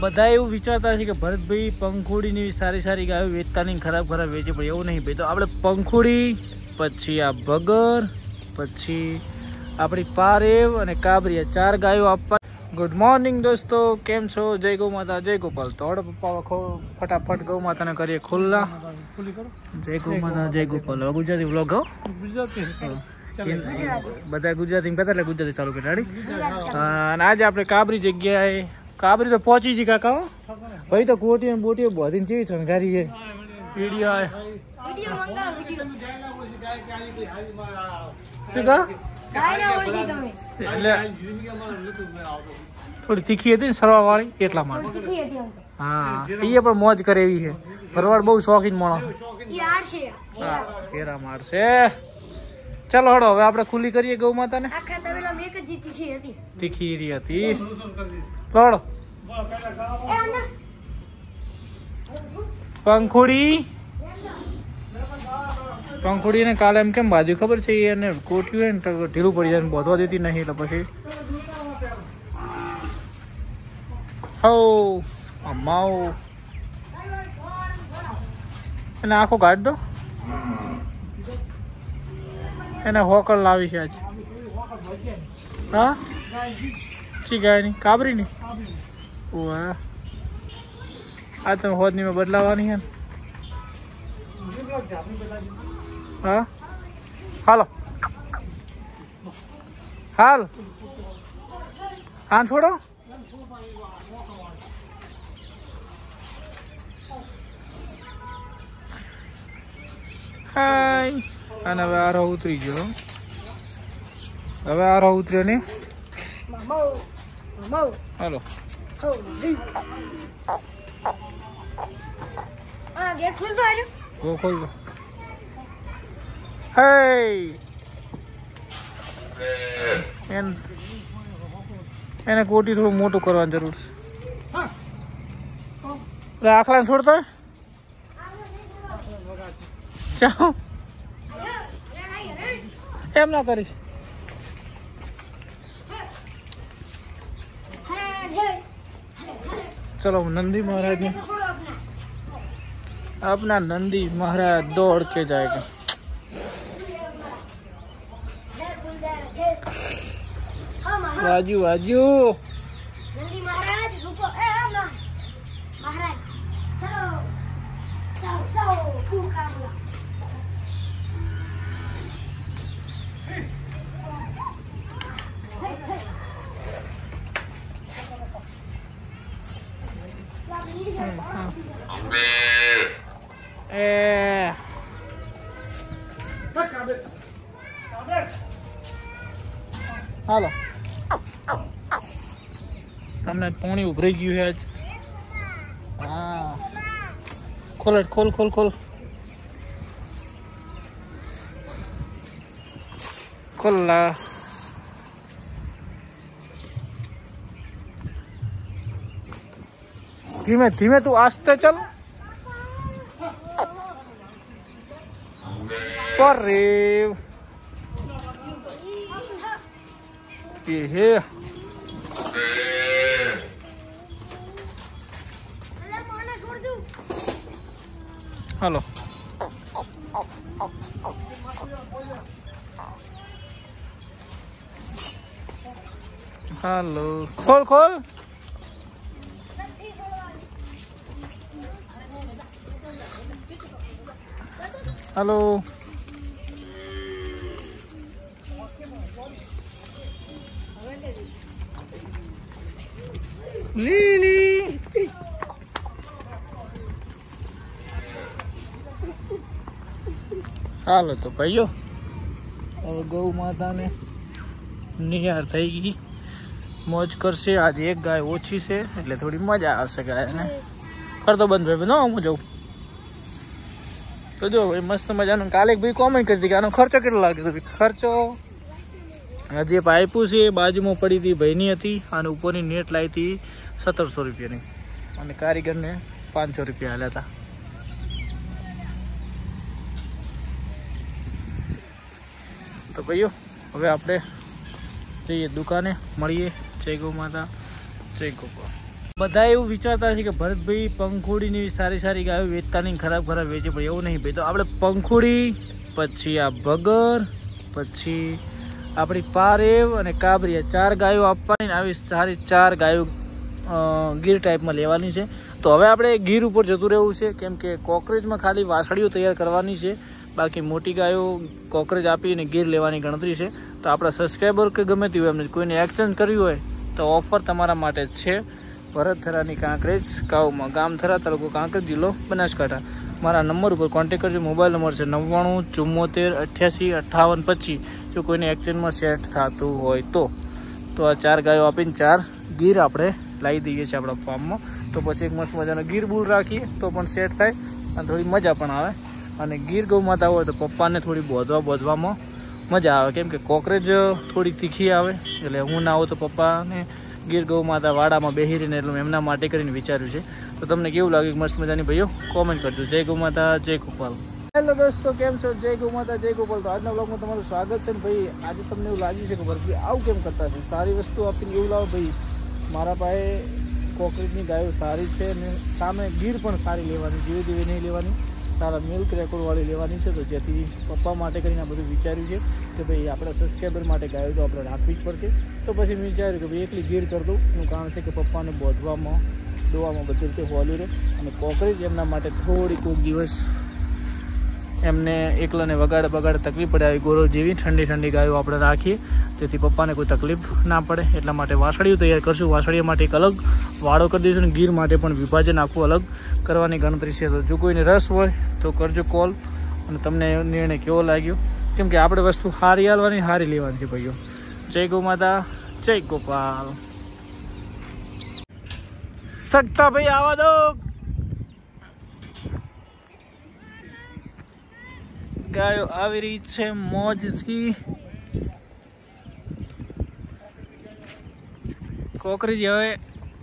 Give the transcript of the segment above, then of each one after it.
બધા એવું વિચારતા છે કે ભરતભાઈ પંખુડીની સારી સારી ગાયો વેચતા નહીં, ખરાબ ખરાબ વેચે, પણ એવું નહીં ભાઈ. તો આપણે પંખુડી, પછી આ બગર, પછી આપણી પારેવ અને કાબરી, 4 ગાયો આપવા. ગુડ મોર્નિંગ દોસ્તો, કેમ છો? જય ગૌ માતા, જય ગોપાલ. તો હડો પપ્પા ફટાફટ ગૌ માતાને કરીએ ખુલ્લા. જય ગૌ માતા, જય ગોપાલ. ગુજરાતી વ્લોગ હો, બધા ગુજરાતી કહેતા એટલે ગુજરાતી ચાલુ કરી. અને આજે આપણે કાબરી જગ્યાએ, કાબરી તો પહોંચી જ કાકા ભાઈ. તો કોટી ને બોટી બધી ચેવી શણગારી છે. વિડીયો શું કા એટલે થોડી તીખી હતી ને સરવા વાળી, એટલા માટે. હા, એ પણ મોજ કરે એવી છે. ભરવાડ બહુ શોખીન માણસ. તેરા મારશે. ચાલો હડો હવે આપણે ખુલ્લી કરીએ ગૌ માતા ને. તીખી હતી. લડો પંખુડી ને કાલે એમ કેમ બાજુ ખબર છે, એને કોટ્યું હોય ને ઢીલું પડી જાય, બોધવા દેતી નહીં. એટલે પછી હો અમાઓ એને આખો કાઢ દો. એને હોકળ લાવી છે આજ. હા, ચી ગાય ની? કાબરી ની. વાહ, આ તમે હોદની માં બદલાવાની છે ને. હા, હાલો હાલ, હા છોડો. હાય. અને હવે આરો ઉતરી ગયો. હવે આરો ઉતર્યો ને. હાલો ખોલ દો. હે એને કોટી થોડું મોટું કરવાની જરૂર છે. આખલા ને છોડતો ચાલો, એમ ના કરીશ. चलो नंदी महाराज ने, अपना नंदी महाराज दौड़ के जाएगा. वाजू वाजू नंदी महाराज रुको. महाराज चलो चलो चलो खूब काम ला. હાલો, તમને પાણી ઉભરાઈ ગયું છે આજ. હા, ખોલ ખોલ ખોલ ખોલ ખોલ્લા. ધીમે ધીમે તું આસ્તે ચલ. પરેવ હે હાલો. હાલો, ખોલ ખોલ. હાલો, લીલી. હાલો તો ભાઈઓ, હવે ગૌ માતાને નિહાર થઈ ગઈ, મોજ કરશે. આજે એક ગાય ઓછી છે એટલે થોડી મજા આવશે ગાયને. કરતો બંધ ભાઈ, ન હું જાઉં તો જો ભાઈ મસ્ત મજાનું. કાલે ભાઈ કોમેન્ટ કરી હતી કે આનો ખર્ચો કેટલો લાગ્યો હતો. ખર્ચો જે આપ્યું છે બાજુમાં પડી હતી ભાઈની હતી, અને ઉપરની નેટ લાવી હતી 1700 રૂપિયાની, અને કારીગરને 500 રૂપિયા આલ્યા હતા. તો ભાઈઓ હવે આપણે જઈએ દુકાને, મળીએ. જય ગૌ માતા, જય ગોપાલ. બધા એવું વિચારતા છે કે ભરતભાઈ પંખુડીની સારી ગાયો વેચતા નહીં, ખરાબ વેચે, પણ એવું નહીં ભાઈ. તો આપણે પંખુડી, પછી આ બગર, પછી આપણી પારેવ અને કાબરિયા 4 ગાયો આપવાની. આવી સારી 4 ગાયો ગીર ટાઈપમાં લેવાની છે. તો હવે આપણે ગીર ઉપર જતું રહેવું છે, કેમ કે કોકરેજમાં ખાલી વાસળીઓ તૈયાર કરવાની છે, બાકી મોટી ગાયો કોકરેજ આપીને ગીર લેવાની ગણતરી છે. તો આપણા સબસ્ક્રાઈબર કે ગમે તે હોય એમને કોઈને એક્સચેન્જ કરવી હોય તો ઓફર તમારા માટે જ છે. ભરતથરાની કાંકરેજ કાઉમાં, ગામ થરા, તાલુકો કાંકરેજ, જિલ્લો બનાસકાંઠા. મારા નંબર ઉપર કોન્ટેક્ટ કરજો. મોબાઈલ નંબર છે 99 74 88 58 25. જો કોઈને એક્સચેન્જમાં સેટ થતું હોય તો આ 4 ગાયો આપીને 4 ગીર આપણે લાવી દઈએ છીએ આપણા ફાર્મમાં. તો પછી એક મસ્ત મજાનો ગીર બૂર રાખીએ તો પણ સેટ થાય અને થોડી મજા પણ આવે. અને ગીર ગૌ માતા હોય તો પપ્પાને થોડી બોધવામાં મજા આવે, કેમ કે કોકરેજ થોડી તીખી આવે, એટલે હું ના આવું તો પપ્પાને ગીર ગૌ માતા વાડામાં બેહી રહીને એટલે એમના માટે કરીને વિચાર્યું છે. તો તમને કેવું લાગ્યું મસ્ત મજાની ભાઈઓ કોમેન્ટ કરજો. જય ગૌ માતા, જય ગોપાલ. હેલો દોસ્તો, કેમ છો? જય ગૌ માતા, જય ગોપાલ. તો આજના બ્લોગમાં તમારું સ્વાગત છે. ને ભાઈ આજે તમને એવું લાગ્યું છે કે ભરતભાઈ આવું કેમ કરતા છે, સારી વસ્તુ આપીને એવું લાવો. ભાઈ મારા પાસે કોકરેજની ગાયો સારી છે અને સામે ગીર પણ સારી લેવાની, જેવી નહીં લેવાની, સારા મિલ્ક રેકોર્ડવાળી લેવાની છે. તો જેથી પપ્પા માટે કરીને આ બધું વિચાર્યું છે કે ભાઈ આપણા સબસ્ક્રાઈબર માટે ગાયો તો આપણે રાખવી જ પડશે. તો પછી મેં વિચાર્યું કે ભાઈ એકલી ગીર કરી દઉં. એનું કારણ છે કે પપ્પાને બોધવામાં, દોવામાં બધી રીતે હોલ્યું રહે. અને કોકરેજ એમના માટે થોડી કોઈક દિવસ એમને એકલાને બગાડે તકલીફ પડે, આવી ગોરો જેવી ઠંડી ગાયો આપણે રાખીએ જેથી પપ્પાને કોઈ તકલીફ ના પડે. એટલા માટે વાસળીઓ તૈયાર કરશું. વાસળીઓ માટે એક અલગ વાડો કરી દઈશું અને ગીર માટે પણ વિભાજન આખું અલગ કરવાની ગણતરી છે. તો જો કોઈને રસ હોય તો કરજો કોલ. અને તમને નિર્ણય કેવો લાગ્યો, કેમ કે આપણે વસ્તુ સારી હાલવાની, સારી લેવાની છે ભાઈઓ. જય ગૌ માતા, જય ગોપાલ. સગતા ભાઈ આવા દો. ગાયો આવી રહી છે મોજથી. કોકરેજ હવે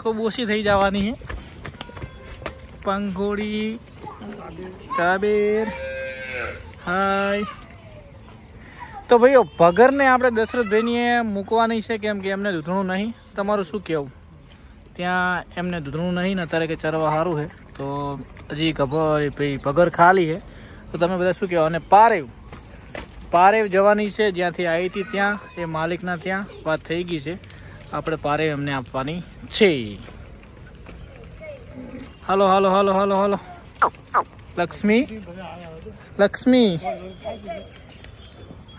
ખૂબ ઓછી થઈ જવાની છે. પંખોડી, કાબેર, હાય. તો ભાઈઓ ભગરને આપણે દશરથભાઈને મૂકવાની છે, કેમ કે એમને દૂધણું નહીં. તમારું શું કહેવું? ત્યાં એમને દૂધણું નહીં ને અત્યારે કે ચરવા સારું છે, તો હજી ભાઈ ભગર ખાલી છે. તો તમે બધા શું કહેવા? અને પારેવ જવાની છે, જ્યાંથી આવી હતી ત્યાં, એ માલિકના ત્યાં વાત થઈ ગઈ છે. આપણે પારેવ એમને આપવાની છે. હાલો હાલો હાલો હાલો હાલો. લક્ષ્મી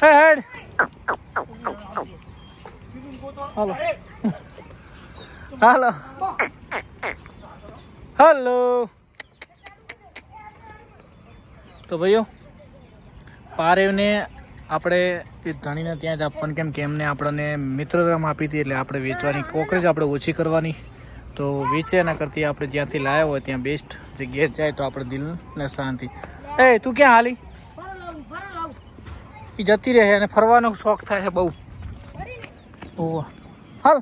હેડ હાલો હાલો હાલો. તો ભાઈઓ પારેવને આપણે એ ધણીને ત્યાં જ આપવાનું, કેમ કે એમને આપણને મિત્રતામાં આપી હતી, એટલે આપણે વેચવાની કોકરેજ આપણે ઓછી કરવાની. તો વેચે એના કરતી આપણે જ્યાંથી લાવ્યા હોય ત્યાં બેસ્ટ જગ્યાએ જાય તો આપણે દિલને શાંતિ. એ તું ક્યાં હાલી? એ જતી રહે અને ફરવાનો શોખ થાય છે બહુ. ઓ હાલ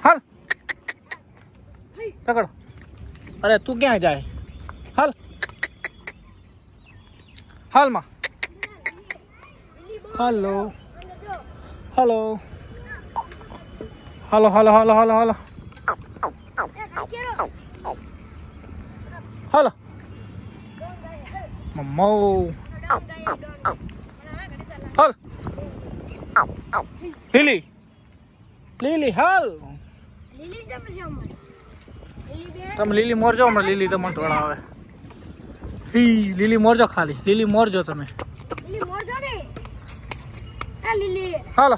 હાલ પકડો. અરે તું ક્યાં જાય? હાલ હાલમાં. હાલો હાલો હાલો હાલો હાલો હાલો હાલો હાલો મમ્મો હાલ. લીલી હાલ. તમે લીલી મોરજો. હમણાં લીલી તમને તોડાવે. લીલી મોરજો, ખાલી લીલી મોરજો તમે. હાલો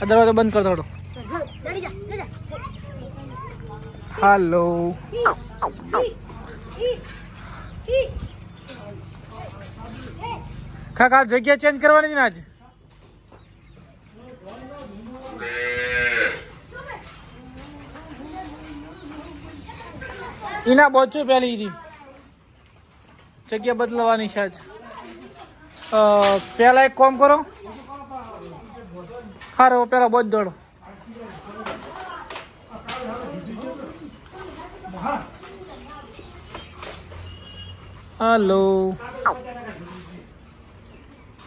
દરવાજો બંધ કર દો. હાલો કાકા જગ્યા ચેન્જ કરવાની છે ને આજ. એના બોચું પેલી જગ્યા બદલવાની છે આજ. પેલા એક કામ કરો, હારો પેલા બોજ દોડો. હાલો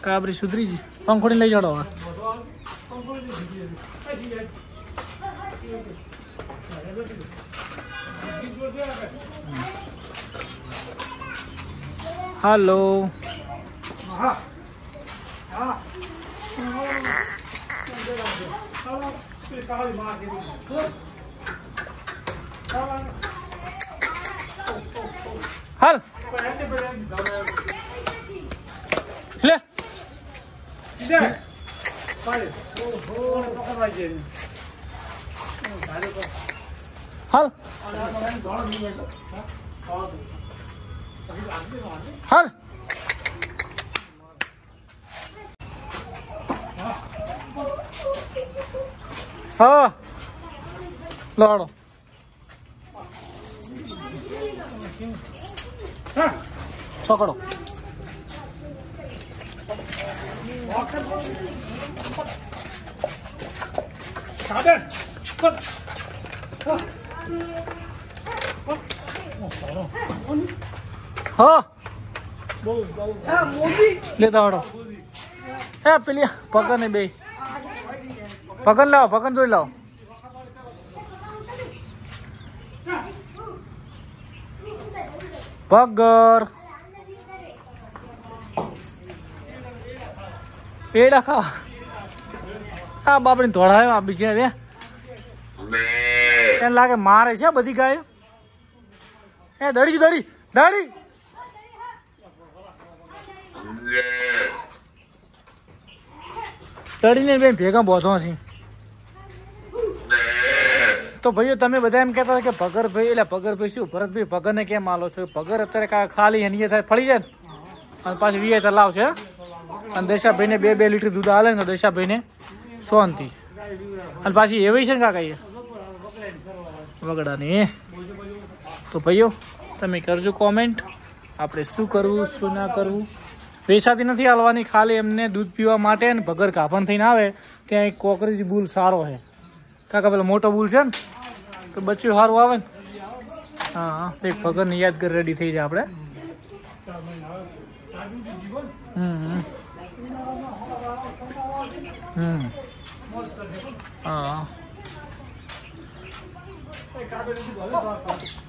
કાબરી સુધરી જી પંખોડી લઈ જાડો હવે હાલો હાલ લે હાલ હાલ હા લાડો પકડો હા લેતા વાળો હે પેલી પકડ ને બે પકડ લાવો પકડ જોઈ લાવો પગર એડા ખાવા આ બાપડી ધોળાયો આ બીજા રે એને લાગે મારે છે બધી ગાયો એ દડી દડી દડી દડીને બે ભેગા બોધો છે તો ભાઈઓ તમે બધા એમ કહેતા કે પગરભાઈ એટલે પગરભાઈ શું ભરતભાઈ પગરને કેમ આલો છો પગર અત્યારે ખાલી એની થાય ફળી જાય અને પાછી વીએ લાવશે અને દેશાભાઈને 2 લીટર દૂધ આલે ને દેશાભાઈને શાંતિ અને પાછી એવી છે ને કાકા વગડાની તો ભાઈઓ તમે કરજો કોમેન્ટ આપણે શું કરવું શું ના કરવું પૈસાથી નથી હાલવાની ખાલી એમને દૂધ પીવા માટે ને ભગર કાપણ થઈને આવે ત્યાં એક કોકરેજ બુલ સારો છે કાકા પેલો મોટો બુલ છે ને તો બચ્ચું સારું આવે ને હા હા તો એક ભગરની યાદગાર રેડી થઈ જાય આપણે હા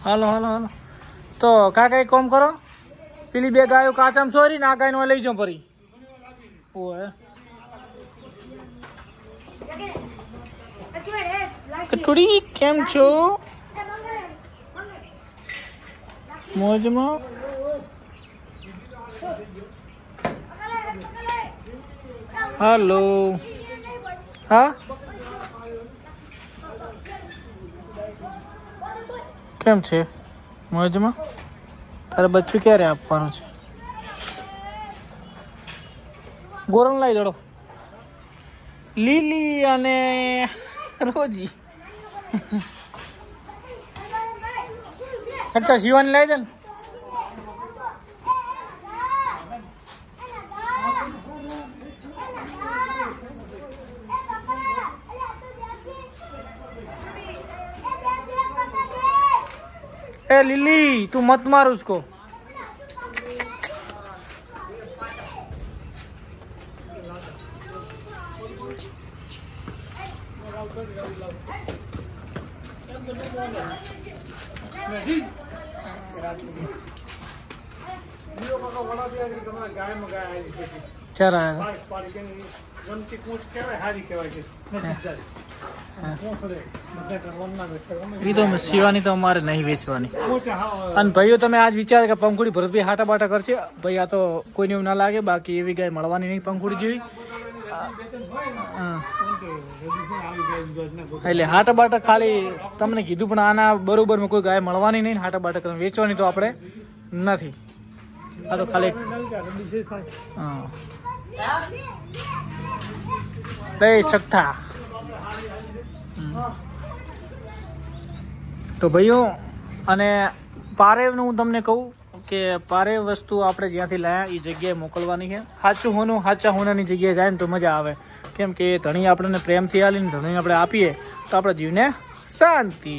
હાલો હાલો હાલો તો કાકા એક કામ કરો પેલી 2 ગાયો કાચામાં સોરી ને આ ગાયનો લઈ જાઓ ફરી ઓય કટોડી કેમ છો મોજમાં હાલો હા કેમ છે મોજમાં તારે બચ્ચું ક્યારે આપવાનું છે ગોરણ લાવી દડો લીલી અને રોજી અચ્છા શિવાની લાવી દે ને ए लिली तू मत मार उसको चरा એ તો સીવાની તો અમારે નહીં વેચવાની અને ભાઈઓ તમે આજ વિચાર કે પંખુડી ભરતભાઈ હાટા બાટા કરશે ભાઈ આ તો કોઈને એવું ના લાગે બાકી એવી ગાય મળવાની નહીં પંખુડી જેવી એટલે હાટા બાટા ખાલી તમને કીધું પણ આના બરોબરમાં કોઈ ગાય મળવાની નહીં હાટા બાટા કરીને વેચવાની તો આપણે નથી આ તો ખાલી હા બે છઠ્ઠા તો ભાઈઓ અને પારેવનું હું તમને કહું કે પારેવ વસ્તુ આપણે જ્યાંથી લાયા એ જગ્યાએ મોકલવાની છે સાચું હોનું સાચા હોનાની જગ્યાએ જાય ને તો મજા આવે કેમ કે ધણી આપણને પ્રેમથી આલીને ધણી આપણે આપીએ તો આપણા જીવને શાંતિ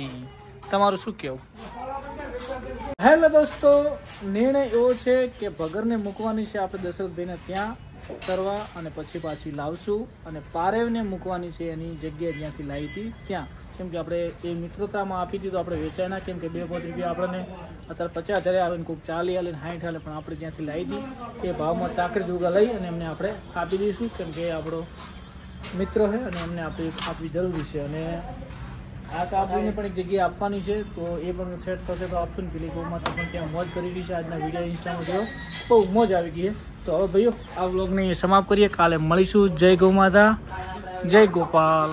તમારું શું કહેવું હેલો દોસ્તો નિર્ણય એવો છે કે ભગરને મૂકવાની છે આપણે દશરથભાઈને ત્યાં કરવા અને પછી પાછી લાવશું અને પારેવને મૂકવાની છે એની જગ્યાએ જ્યાંથી લાવી હતી ત્યાં, કેમ કે આપણે એ મિત્રતામાં આપી હતી તો આપણે વેચાય ના, કેમ કે 2-5 રૂપિયા આપણને અત્યારે 50,000 આવે ને કોઈક 40 હાલે ને 60 હાલે, પણ આપણે જ્યાંથી લાવી હતી એ ભાવમાં ચાકરી જુગા લઈ અને એમને આપણે આપી દઈશું, કેમ કે એ આપણો મિત્ર છે અને એમને આપવી જરૂરી છે. અને આ કાપડીને પણ એક જગ્યાએ આપવાની છે તો એ પણ સેટ થશે તો આપશું ને. પેલી ગૌમાતા પણ ત્યાં મોજ કરી રહી છે. આજના વિડીયો ઇન્સ્ટામાં જોયો બહુ મોજ આવી ગઈ છે. તો હવે ભાઈઓ આ વ્લોગને સમાપ્ત કરીએ. કાલે મળીશું. જય ગૌ માતા, જય ગોપાલ.